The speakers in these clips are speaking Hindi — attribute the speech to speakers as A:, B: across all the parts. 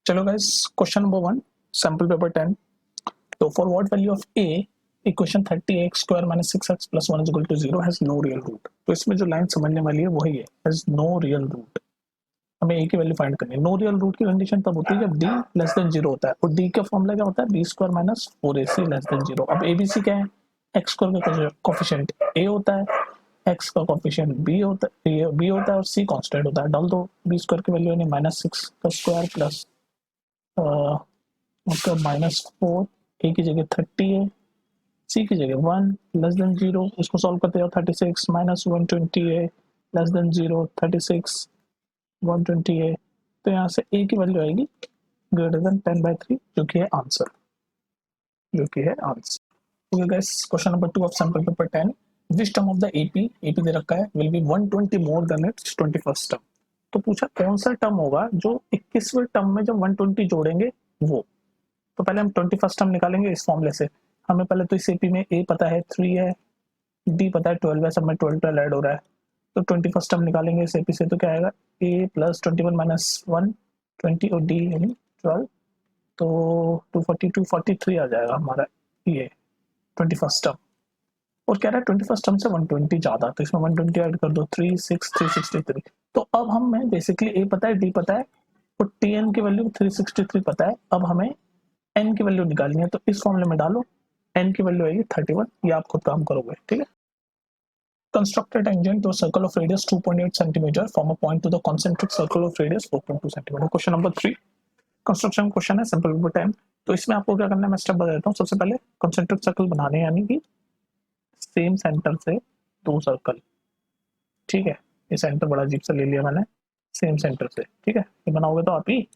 A: चलो guys, question number 1, sample paper 10। तो for what value of a equation 30x square minus 6x plus 1 is equal to 0 has no real root. तो इसमें जो लाइन समझने वाली है वही है, हैज नो रियल रूट। हमें a की वैल्यू फाइंड करनी है। नो रियल रूट की कंडीशन तब होती है जब d लेस देन 0 होता है, और d का फॉर्मूला क्या होता है, b square minus 4ac less than 0। अब abc क्या है, x स्क्वायर का कोफिशिएंट a होता है, x का कोफिशिएंट b होता है और c कांस्टेंट होता है। डाल दो b स्क्वायर की वैल्यू यानी -6 का स्क्वायर प्लस उसका -4, a की जगह 30 है, c की जगह 1 लेस देन 0। इसको सॉल्व करते हो 36 माइनस 120 है लेस देन 0, 36 120 है। तो यहाँ से a की वैल्यू आएगी ग्रेटर देन 10/3, जो कि है answer, okay guys, question number 2 of sample paper 10। Which term of the AP दे रखा है will be 120 more than it's 21st term. तो पूछा कौन सा टर्म होगा जो 21वें टर्म में जब 120 जोड़ेंगे वो। तो पहले हम 21st टर्म निकालेंगे इस फॉर्मूले से। हमें पहले तो इस एपी में a पता है 3 है, d पता है 12 है, सब में 12 ऐड हो रहा है। तो 21st टर्म निकालेंगे इस एपी से, तो क्या आएगा a प्लस 21 माइनस 1 20 और d यानी 12, तो 243 आ जाएगा हमारा ये 21st टर्म। और कह रहा है 21st टर्म से 120 ज्यादा, तो इसमें 120 ऐड कर दो 3 6 363। तो अब हमें बेसिकली a पता है, d पता है और tn की वैल्यू 363 पता है। अब हमें n की वैल्यू निकालनी है, तो इस फॉर्मूले में डालो, n की वैल्यू आएगी 31। ये आप खुद काम करोगे, ठीक है। Construct a tangent to a circle of radius 2.8 centimetre from a point to the concentric circle of radius 4.2 centimetre. Question number 3 construction question है, सिंपल पेपर 10। तो इसमें आपको क्या करना है, मैं स्टेप बता देता हूँ। सबसे पहले कॉन्सेंट्रिक सर्कल बनाने, यानी कि सेम सेंटर से 2 सर्कल, ठीक है। ये सेंटर बड़ा अजीब सा ले लिया मैंने, सेम सेंटर से, ठीक है। ये बनाओगे तो आप ही।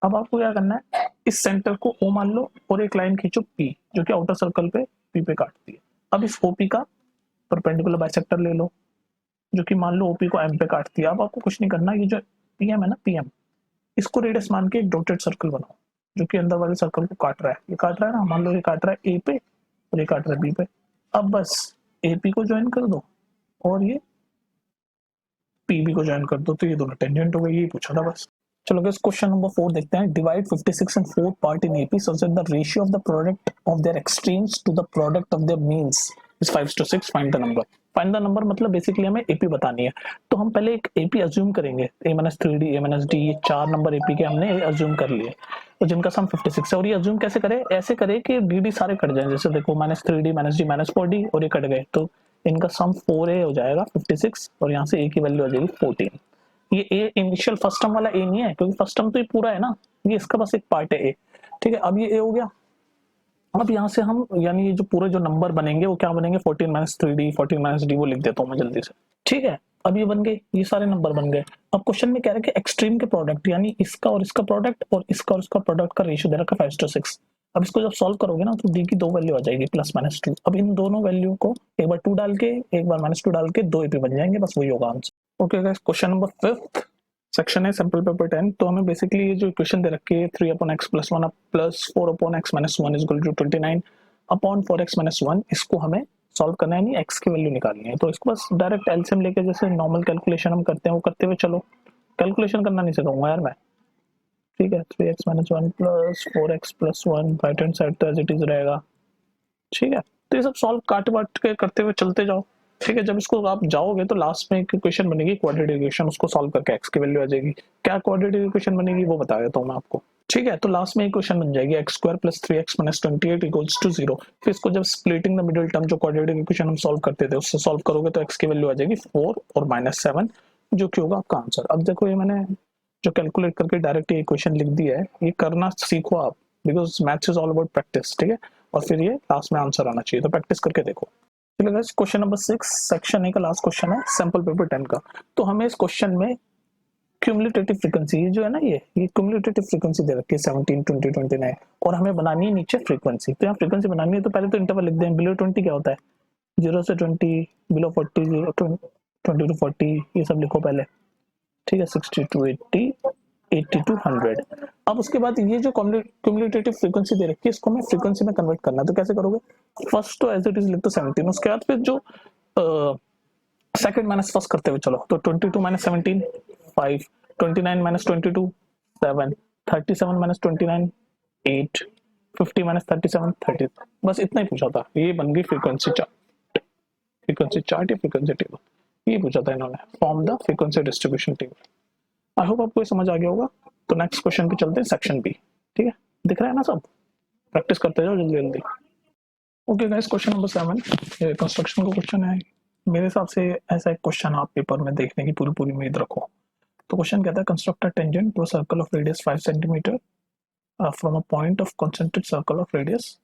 A: अब आपको क्या करना है, इस सेंटर को O मान लो और एक लाइन खींचो P, जो कि आउटर सर्कल पे P पे काटती है। अब इस OP का परपेंडिकुलर बाइसेक्टर ले लो, जो कि मान लो OP को M पे काटती है। अब आपको कुछ नहीं करना, ये जो PM है ना, PM, इसको रेडियस मान के एक डॉटेड सर्कल बनाओ, जो कि अंदर वाले सर्कल को काट रहा है। ये काट रहा है ना, मान लो ये काट रहा है A पे और ये काट रहा है B पे। अब बस AP को ज्वाइन कर दो और ये PB को ज्वाइन कर दो, तो ये दोनों टेंजेंट हो गई। ये पूछा था बस। चलो गाइस, क्वेश्चन नंबर 4 देखते हैं। Divide 56 and 4 part in AP such that the ratio of the product of their extremes to the product of their means is 5:6. find the number. Find the number मतलब बेसिकली हमें AP बतानी है। तो हम पहले एक AP अज्यूम करेंगे, A-3D A-D, ये 4 नंबर AP के हमने अज्यूम कर लिए, तो जिनका सम 56 है। और ये अज्यूम कैसे करें, ऐसे करें कि DD सारे कट जाएं। जैसे देखो -3D -D -4D और ये कट गए, तो इनका सम 4A हो जाएगा 56, और यहाँ से A की वैल्यू आ जाएगी 14। ये ए इनिशियल फर्स्ट टर्म वाला ए नहीं है, क्योंकि फर्स्ट टर्म तो ये पूरा है ना, ये इसका बस एक पार्ट है ए, ठीक है। अब ये ए हो गया। अब यहाँ से हम, यानी ये जो पूरे जो नंबर बनेंगे वो क्या बनेंगे, 14 -3D 14 -D, वो लिख देता हूँ मैं जल्दी से, ठीक है। अब ये बन गए, ये सारे नंबर बन गए। अब क्वेश्चन में कह रहा है कि एक्सट्रीम के प्रोडक्ट, यानी इसका और इसका प्रोडक्ट और इसका और इसका प्रोडक्ट का रेशियो दे रखा है 5:6। अब इसको जब सॉल्व करोगे ना, तो डी की 2 वैल्यू आ जाएगी +-2। अब इन दोनों वैल्यू को एक बार 2 डाल के एक बार -2 डाल के 2 AP बन जाएंगे, बस वही होगा answer. Okay guys, question number 5 section है, सिंपल पेपर 10। तो हमें बेसिकली ये जो इक्वेशन दे रखी है 3/x + 1 + 4/x - 1 = 29 अपॉन 4x - 1, इसको हमें सॉल्व करना है, नहीं x की वैल्यू निकालनी है। तो इसको बस डायरेक्ट एलसीएम लेके जैसे नॉर्मल कैलकुलेशन हम करते हैं वो करते हुए चलो। कैलकुलेशन करना नहीं सिखाऊंगा यार मैं, ठीक है। 3x - 1 + 4x + 1 right hand side तो एज इट इज रहेगा, ठीक है। तो ये सब सॉल्व काट वाट के करते हुए चलते जाओ, ठीक है। जब इसको आप जाओगे तो लास्ट में एक इक्वेशन बनेगी क्वाड्रेटिक इक्वेशन, उसको सॉल्व करके x की वैल्यू आ जाएगी। क्या क्वाड्रेटिक इक्वेशन बनेगी वो बता देता हूँ मैं आपको, ठीक है। तो लास्ट में इक्वेशन बन जाएगी x² + 3x - 28 = 0। फिर इसको जब स्प्लिटिंग द मिडिल टर्म, जो क्वाड्रेटिक इक्वेशन हम सॉल्व करते थे, उससे सॉल्व करोगे तो x की वैल्यू आ जाएगी 4 और -7, जो कि होगा आपका आंसर। अब देखो, ये मैंने जो कैलकुलेट करके डायरेक्ट ये इक्वेशन लिख दी है, ये करना सीखो आप, because maths is all about practice, ठीक है। और फिर ये लास्ट में आंसर आना चाहिए, तो प्रैक्टिस करके देखो। चलो guys, question number 6 section A का लास्ट क्वेश्चन है, सैंपल पेपर 10 का। तो हमें इस क्वेश्चन में क्यूमुलेटिव फ्रीक्वेंसी, ये जो है ना, ये क्यूमुलेटिव फ्रीक्वेंसी दे रखी है 17 20 29, और हमें बनानी है नीचे फ्रीक्वेंसी। तो यहाँ फ्रीक्वेंसी बनानी है, तो पहले तो इंटरवल लिख दें। बिलो 20 क्या होता है, 0 से 20, बिलो 40 20 to 40, ये सब लिखो पहले, ठीक है। 60 to 80, 80 to 100। अब उसके बाद ये जो क्यूमुलेटिव फ्रीक्वेंसी दे रखी है, इसको हमें फ्रीक्वेंसी में कन्वर्ट करना है। तो कैसे करोगे, फर्स्ट तो एज इट इज लिख दो 17, उसके बाद फिर जो सेकंड माइनस फर्स्ट करते हुए चलो, तो 22 - 17 5, 29 - 22 7, 37 माइनस 29 8, 50 माइनस 37 30, बस इतना ही पूछा था। ये बन गई फ्रीक्वेंसी चार्ट, फ्रीक्वेंसी चार्ट या फ्रीक्वेंसी टेबल, ये पूछा था इन्होंने, form the frequency distribution table. I hope आपको ये समझ आ गया होगा। तो नेक्स्ट क्वेश्चन पे चलते हैं, सेक्शन बी। ठीक है, दिख रहा है ना सब, प्रैक्टिस करते जाओ जल्दी जल्दी। ओके गाइस, क्वेश्चन नंबर 7 ये कंस्ट्रक्शन का क्वेश्चन है। मेरे हिसाब से ऐसा एक क्वेश्चन आप पेपर में देखने की पूरी पूरी उम्मीद रखो। तो क्वेश्चन कहता है construct a tangent to a circle of radius 5 centimetre from a point of concentric circle of radius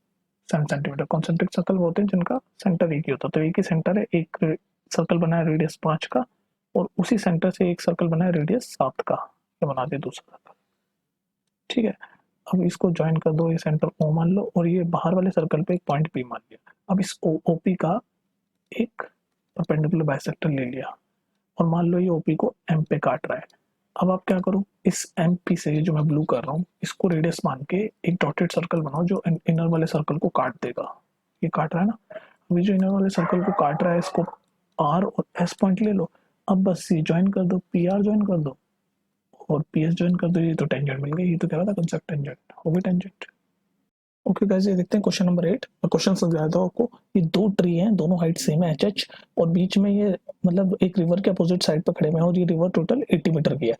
A: 7 centimetre. Concentric circle वो होते हैं जिनका सेंटर एक ही होता है, तो एक ही सेंटर है, एक सर्कल बना है रेडियस 5 का, और उसी सेंटर से एक सर्कल बना है रेडियस 7 का, ये बना दे दूसरा सर्कल। ठीक है, अब इसको ज्वाइन कर दो, ये सेंटर O मान लो, और ये बाहर वाले सर्कल पे एक पॉइंट P मान लिया। अब इस OP का एक परपेंडिकुलर बाइसेक्टर ले लिया, और मान लो ये OP को M पे काट रहा है। अब आप क्या करो, इस MP से जो मैं ब्लू कर रहा हूँ इसको रेडियस मान के एक डॉटेड सर्कल बनाओ जो इनर वाले सर्कल को काट देगा। ये काट रहा है ना, अभी जो इनर वाले सर्कल को काट रहा है इसको R और S पॉइंट ले लो। अब बस ये ज्वाइन कर दो, PR ज्वाइन कर दो और PS ज्वाइन कर दो, ये तो टेंजेंट मिल गई। ये तो कह रहा था कंसेप्ट टेंजेंट, हो गई टेंजेंट। ओके गाइस, ये देखते हैं क्वेश्चन नंबर 8। क्वेश्चन समझाया था आपको, ये दो ट्री हैं, दोनों हाइट सेम है HH, और बीच में ये मतलब एक रिवर के अपोजिट साइड पर खड़े हुए हैं, और ये रिवर टोटल 80 मीटर की है।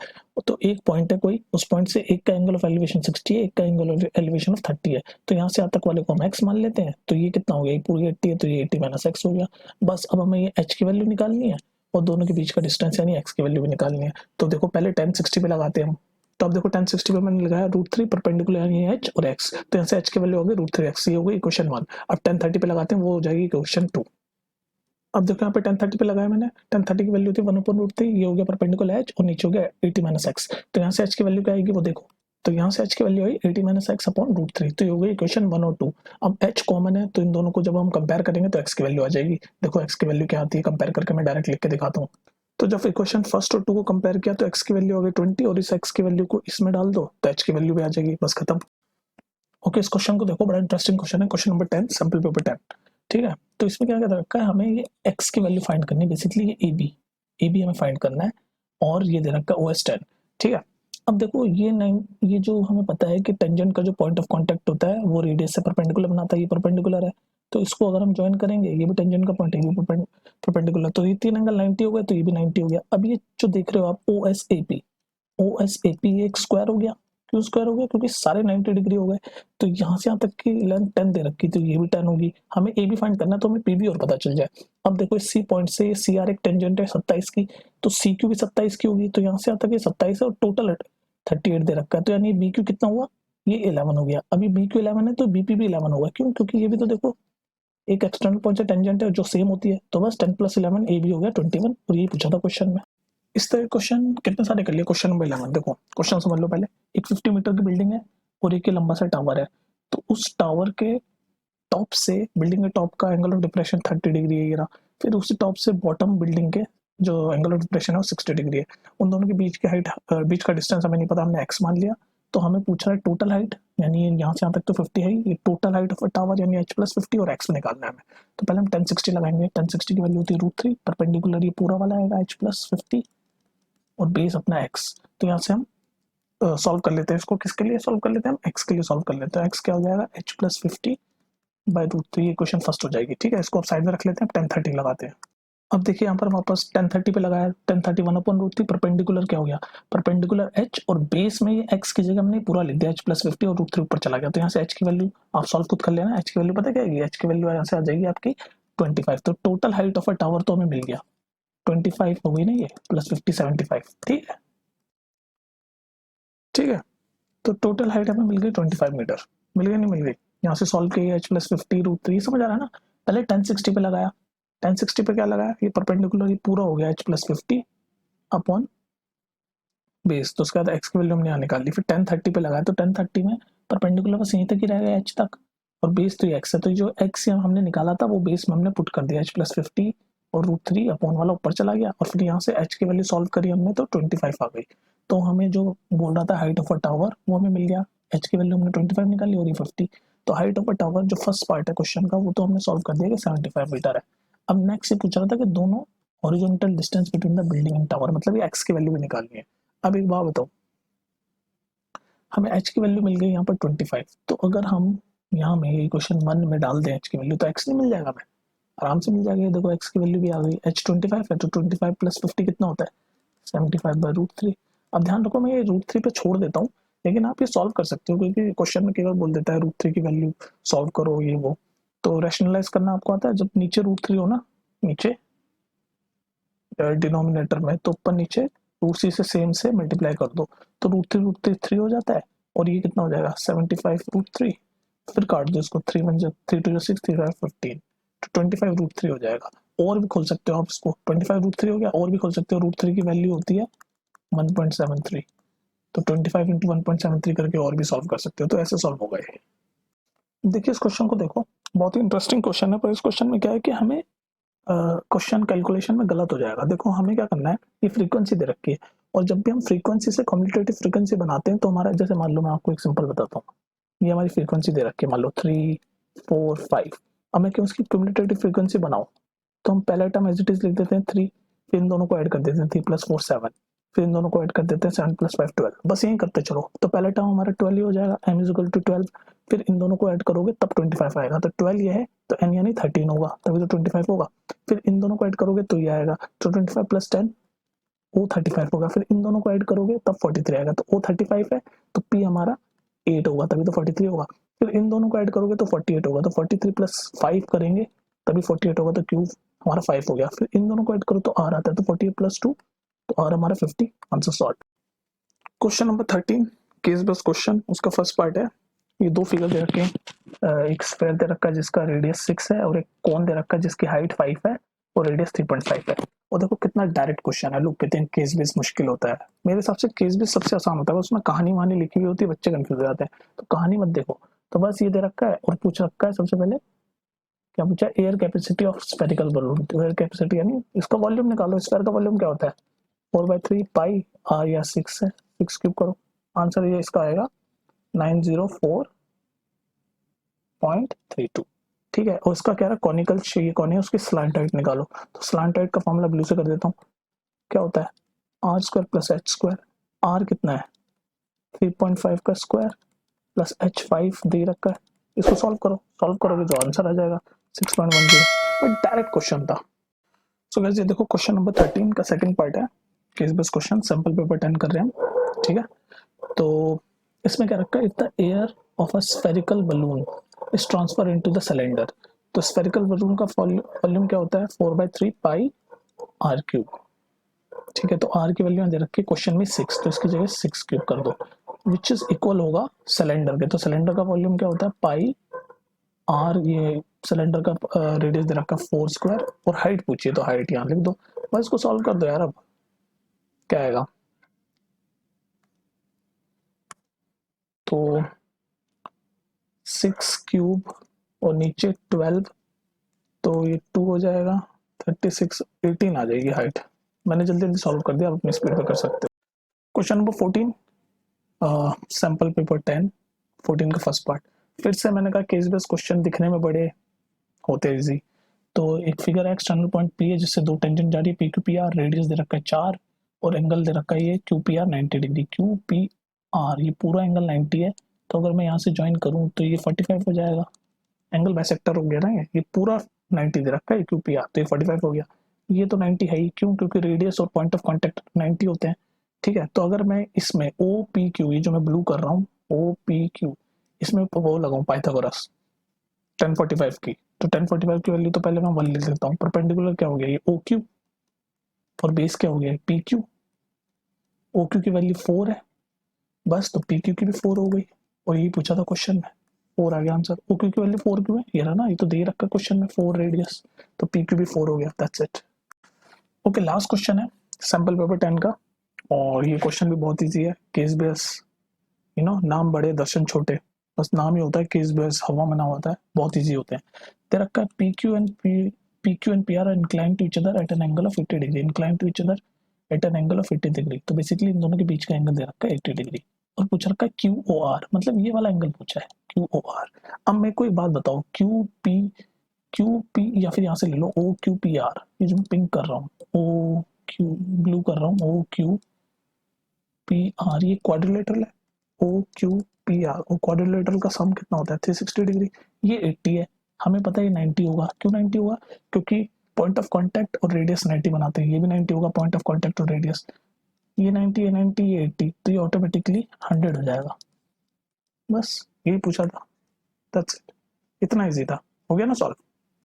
A: तो एक पॉइंट है कोई, उस पॉइंट से एक का एंगल ऑफ एलिवेशन 60 है, एक का एंगल ऑफ एलिवेशन ऑफ 30 है। तो यहाँ से यहाँ तक वाले को हम x मान लेते हैं। तो ये कितना हो गया, ये पूरी 80 है, तो ये 80 माइनस x हो गया। बस अब हमें ये h की वैल्यू निकालनी है और दोनों के बीच का डिस्टेंस यानी x की वैल्यू भी निकालनी है। तो देखो पहले 10 60 पे लगाते हैं हम। तो अब देखो 1060 पे मैंने लगाया √3 परपेंडिकुलर यानी h और x, तो यहाँ से h की वैल्यू हो गई √3x, ये हो गई इक्वेशन 1। अब 1030 पे लगाते हैं, वो हो जाएगी इक्वेशन 2। अब देखो यहाँ पे 1030 पे लगाया मैंने, 1030 की वैल्यू थी 1/√3, ये हो गया परपेंडिकुलर h और नीचे हो गया 80 माइनस x। तो यहाँ से h की वैल्यू क्या आएगी वो देखो, तो यहाँ से h की वैल्यू आई 80 माइनस x अपॉन √3, तो ये हो गई इक्वेशन 1 और 2। अब h कॉमन है तो इन दोनों को जब हम कंपेयर करेंगे तो x की वैल्यू आ जाएगी। देखो x की वैल्यू क्या आती है, कंपेयर करके मैं डायरेक्ट लिख के दिखाता हूँ। तो जब इक्वेशन फर्स्ट और 2 को कंपेयर किया तो x की वैल्यू हो गई 20, और इस x की वैल्यू को इसमें डाल दो तो h की वैल्यू भी आ जाएगी, बस खत्म। ओके, इस क्वेश्चन को देखो, बड़ा इंटरेस्टिंग क्वेश्चन है, क्वेश्चन नंबर 10 सैंपल पेपर 10। ठीक है, तो इसमें क्या क्या रखा है, हमें ये x की वैल्यू फाइंड करनी है, बेसिकली ये AB हमें फाइंड करना है, और ये दे रखा है OS10। ठीक है, अब देखो ये जो हमें पता है कि टेंजेंट का जो पॉइंट ऑफ कांटेक्ट होता है वो रेडियस से परपेंडिकुलर बनाता है, ये परपेंडिकुलर है। तो इसको अगर हम ज्वाइन करेंगे, ये भी टेंजेंट का पॉइंट है, ये परपेंडिकुलर, तो ये तीन एंगल 90 हो गए, तो ये भी 90 हो गया। अब ये जो देख रहे हो आप OSAP एक स्क्वायर हो गया। क्यों स्क्वायर हो गया, क्योंकि सारे 90 डिग्री हो गए। तो यहाँ से यहाँ तक की लेंथ 10 दे रखी, तो ये भी 10 होगी। हमें ए भी फाइंड करना है, तो हमें पी भी और पता चल जाए। अब देखो इस सी पॉइंट से सी आर एक टेंजेंट है 27 की, तो सी क्यू भी 27 की होगी। तो यहाँ से यहाँ तक ये 27 है और टोटल 38 दे रखा है, तो यानी बी क्यू कितना हुआ, ये 11 हो गया। अभी बी क्यू 11 है तो बीपी भी 11 होगा। क्यों, क्योंकि ये भी तो देखो एक एक्सटर्नल पॉइंट से टेंजेंट है जो सेम होती है। तो बस 10 + 11 ए भी हो गया 21, और यही पूछा था क्वेश्चन में। इस तरह क्वेश्चन कितने सारे कर लिए। क्वेश्चन नंबर 11 देखो, क्वेश्चन समझ लो पहले। एक 50 मीटर की बिल्डिंग है और एक लंबा सा टावर है। तो उस टावर के टॉप से, बिल्डिंग के टॉप का एंगल ऑफ डिप्रेशन 30 डिग्री है ये रहा। फिर उसी टॉप से बॉटम बिल्डिंग के जो एंगल ऑफ डिप्रेशन है वो 60 डिग्री है। उन दोनों के बीच की हाइट, बीच का डिस्टेंस हमें नहीं पता, हमने x मान लिया। तो हमें पूछ रहा है टोटल हाइट, यानी यहाँ से यहाँ तक तो 50 है, ये total height of a tower यानी h + 50 और x निकालना है हमें। तो पहले हम 1060 लगाएंगे। 1060 की वैल्यू होती है √3, परपेंडिकुलर ये पूरा वाला आएगा h + 50 और बेस अपना x। तो यहाँ से हम सॉल्व कर लेते हैं इसको, किसके लिए सॉल्व कर लेते हैं हम, x के लिए सॉल्व कर लेते हैं। x क्या हो जाएगा, h + 50 बाय √3, ये क्वेश्चन फर्स्ट हो जाएगी। ठीक है, इसको आप साइड में रख लेते हैं, 1030 लगाते हैं। अब देखिए यहाँ पर वापस 1030 पे लगाया, 1030 1/√3, परपेंडिकुलर क्या हो गया, परपेंडिकुलर h, और बेस में ये x की जगह हमने पूरा लिख दिया h + 50 और √3 ऊपर चला गया। तो यहाँ से h की वैल्यू आप सॉल्व खुद कर लेना। h की वैल्यू पता क्या है, h की वैल्यू यहाँ से आ जाएगी आपकी 25। तो total height of a tower तो हमें मिल गया 25 हो गई ना, ये +50 75। ठीक है, ठीक है, तो टोटल हाइट हमें मिल गई 25 मीटर। मिल गई नहीं मिल गई, यहाँ से सॉल्व किया h + 50 √3, समझ आ रहा है ना। पहले 1060 पे लगाया, 1060 पे क्या लगाया, ये परपेंडिकुलर ये पूरा हो गया h + 50 अपॉन बेस। तो उसके बाद x की वैल्यू हमने यहाँ निकाल ली। फिर 1030 पे लगाया, तो 1030 में परपेंडिकुलर बस यहीं तक ही रह गया h तक, और बेस तो x है। तो जो x हमने निकाला था वो बेस में हमने पुट कर दिया h + 50 और √3 अपॉन वाला ऊपर चला गया। और फिर यहाँ से h की वैल्यू सॉल्व करी हमने तो 25 आ गई। तो हमें जो बोल रहा था हाइट ऑफ अ टावर वो हमें मिल गया, h की वैल्यू हमने 25 निकाली और ये 50। तो हाइट ऑफ अ टावर जो फर्स्ट पार्ट है क्वेश्चन का वो तो हमने सॉल्व कर दिया कि 75 मीटर है। अब नेक्स्ट ये पूछ रहा था कि दोनों horizontal distance between the building and tower, मतलब ये x की वैल्यू भी निकालनी है। अब एक बात बताओ, हमें h की वैल्यू मिल गई यहाँ पर 25। तो अगर हम यहाँ में ये क्वेश्चन 1 में डाल दें h की वैल्यू तो x नहीं मिल जाएगा, हमें आराम से मिल जाएगा। ये देखो x की वैल्यू भी आ गई, h 25 है तो 25 प्लस 50 कितना होता है 75/√3। अब ध्यान रखो मैं ये √3 पे छोड़ देता हूँ, लेकिन आप ये सॉल्व कर सकते हो क्योंकि क्वेश्चन में केवल बोल देता है √3 की वैल्यू सॉल्व करो ये वो। तो रैशनलाइज करना आपको आता है, जब नीचे √3 हो ना, नीचे डिनोमिनेटर में, तो ऊपर नीचे √3 से सेम से मल्टीप्लाई कर दो तो √3 3 हो जाता है, और ये कितना हो जाएगा 75/√3। फिर काट दो इसको, 3 1 3 2 6 3 5 15, तो 25/√3 हो जाएगा। और भी खोल सकते हो आप इसको, 25/√3 हो गया, और भी खोल सकते हो, √3 की वैल्यू होती है 1.73, तो 25 इंटू 1.73 करके और भी सॉल्व कर सकते हो। तो ऐसे सॉल्व होगा ये। देखिए इस क्वेश्चन को देखो, बहुत ही इंटरेस्टिंग क्वेश्चन है, पर इस क्वेश्चन में क्या है कि हमें क्वेश्चन कैलकुलेशन में गलत हो जाएगा। देखो हमें क्या करना है, ये फ्रीक्वेंसी दे रखी है, और जब भी हम फ्रीक्वेंसी से कम्यूटेटिव फ्रीक्वेंसी बनाते हैं तो हमारा, जैसे मान लो मैं आपको एक सिंपल बताता हूँ, ये हमारी फ्रीक्वेंसी दे रखी है, मान लो 3 4 5। अब मैं क्यों उसकी कम्यूटेटिव फ्रीक्वेंसी बनाऊँ, तो हम पहला टर्म एज इट इज लिख देते हैं 3, फिर इन दोनों को ऐड कर देते हैं 3 + 4 7, फिर इन दोनों को ऐड कर देते हैं 7 + 5 12, बस यही करते चलो। तो पहला टर्म हमारा 12 ही हो जाएगा, m = 12, फिर इन दोनों को ऐड करोगे तब 25 आएगा, तो 12 ये है तो n यानी 13 होगा, तभी तो 25 होगा। फिर इन दोनों को ऐड करोगे तो ये आएगा, तो 25 + 10 वो 35 होगा, फिर इन दोनों को ऐड करोगे तब 43 आएगा, तो वो 35 है, तो p हमारा 8 होगा, तभी तो 43 होगा। फिर इन दोनों को ऐड करोगे तो 48 होगा, तो 43 + 5 करेंगे तभी 48 होगा, तो क्यूब हमारा 5 हो गया। फिर इन दोनों को ऐड करो तो r आता है, तो 48 + 2, तो r हमारा 50, answer solve. Question number 13 case based question, उसका फर्स्ट पार्ट है। ये दो फिगर दे रखे हैं, एक स्क्वायर दे रखा है जिसका रेडियस 6 है, और एक कोन दे रखा है जिसकी हाइट 5 है और रेडियस 3.5 है। और देखो कितना डायरेक्ट क्वेश्चन है, लोग कहते हैं केस बेस्ड मुश्किल होता है, मेरे हिसाब से केस बेस्ड सबसे आसान होता है, उसमें कहानी वहानी लिखी हुई होती है, बच्चे कंफ्यूज हो जाते हैं, तो कहानी मत देखो। तो बस ये दे रखा है और पूछ रखा है सबसे पहले, क्या पूछा, air capacity of spherical balloon. तो एयर कैपेसिटी यानी इसका वॉल्यूम निकालो, स्फेयर का वॉल्यूम क्या होता है 4/3 पाई r, या 6 है, 6 क्यूब करो, आंसर ये इसका आएगा 904.32। ठीक है, और इसका क्या है, कॉनिकल चाहिए, कौन है उसकी स्लांट हाइट निकालो, तो स्लांट हाइट का फॉर्मूला ब्लू से कर देता हूँ, क्या होता है r² + h², r कितना है 3.5 का स्क्वायर प्लस h 5 दे रखा है, इसको सॉल्व करोगे तो आंसर आ जाएगा 6.10। बट डायरेक्ट क्वेश्चन था। सो गाइस ये देखो क्वेश्चन नंबर 13 का सेकंड पार्ट है, case based question, sample paper 10 कर रहे हैं हम, ठीक है। तो इसमें क्या रखा है, if the air of a spherical balloon is transfer into the cylinder. तो स्फेरिकल बलून का वॉल्यूम क्या होता है 4/3 पाई r³। ठीक है, तो r की वैल्यू दे रखी है क्वेश्चन में 6, तो इसकी जगह 6 क्यूब कर दो, विच इज इक्वल होगा सिलेंडर के। तो सिलेंडर का वॉल्यूम क्या होता है पाई r, ये सिलेंडर का रेडियस दे रखा है 4², और हाइट पूछिए तो हाइट यहाँ लिख दो, बस इसको सॉल्व कर दो यार। अब क्या आएगा, तो 6 क्यूब और नीचे 12, तो ये 2 हो जाएगा, 36 18 आ जाएगी हाइट। मैंने जल्दी जल्दी सॉल्व कर दिया, आप अपनी स्पीड पे कर सकते हो। क्वेश्चन नंबर 14, सैंपल पेपर 10, 14 का फर्स्ट पार्ट। फिर से मैंने कहा केस बेस्ड क्वेश्चन दिखने में बड़े होते हैं इजी। तो एक फिगर है, एक्सटर्नल पॉइंट पी है जिससे दो टेंजेंट जा रही है P Q P R, radius दे रखा है 4 और एंगल दे रखा है ये Q P R 90 degree, Q P R ये पूरा एंगल 90 है, तो अगर मैं यहाँ से ज्वाइन करूँ तो ये 45 हो जाएगा, एंगल बाइसेक्टर हो गया ना, ये पूरा 90 दे रखा है क्यू पी आर, तो ये 45 हो गया। ये तो 90 है ही, क्यों, क्योंकि रेडियस और पॉइंट ऑफ कॉन्टेक्ट 90 होते हैं। ठीक है, तो अगर मैं इसमें ओ पी क्यू, ये जो मैं ब्लू कर रहा हूँ ओ पी क्यू, इसमें वो लगाऊं पाइथागोरस 1045 की, तो 1045 की वैल्यू तो पहले मैं 1 लिख देता हूँ, परपेंडिकुलर क्या हो गया ये ओ क्यू, और बेस क्या हो गया पी क्यू, ओ क्यू की वैल्यू 4 है, बस तो पी क्यू की भी 4 हो गई, और यही पूछा था क्वेश्चन में, 4 आ गया आंसर। ओ क्यू की वैल्यू 4 क्यों है, ये रहा ना, ये तो दे रखा क्वेश्चन में 4 रेडियस, तो पी क्यू भी 4 हो गया, that's it. Okay, last question है सैंपल पेपर 10 का, और ये क्वेश्चन भी बहुत ईजी है, केस बेस, नाम बड़े दर्शन छोटे, बस नाम ही होता है केस बेस, हवा में ना होता है, बहुत ईजी होते हैं। दे रखा है PQ and PR are inclined to each other at an angle of 80 degree, inclined to each other at an angle of 80 degree, तो बेसिकली इन दोनों के बीच का एंगल दे रखा है 80 डिग्री, और पूछ रखा है QOR, मतलब ये वाला एंगल पूछा है QOR। अब मेरे को एक बात बताओ, QP या फिर यहाँ से ले लो OQPR, ये जो मैं पिंक कर रहा हूँ OQ, ब्लू कर रहा हूँ OQPR, ये क्वाड्रिलेटरल है, ओ क्यू पी आर, और क्वाड्रिलेटरल का सम कितना होता है 360 डिग्री, ये 80 है, हमें पता है 90 होगा। क्यों 90 होगा? क्योंकि पॉइंट ऑफ कांटेक्ट और रेडियस 90 बनाते हैं, ये भी 90 होगा, पॉइंट ऑफ कांटेक्ट और रेडियस, ये 90, ये 90, ये 80, तो ये ऑटोमेटिकली 100 हो जाएगा। बस यही पूछा था, दैट्स इट, इतना इजी था, हो गया ना सॉल्व।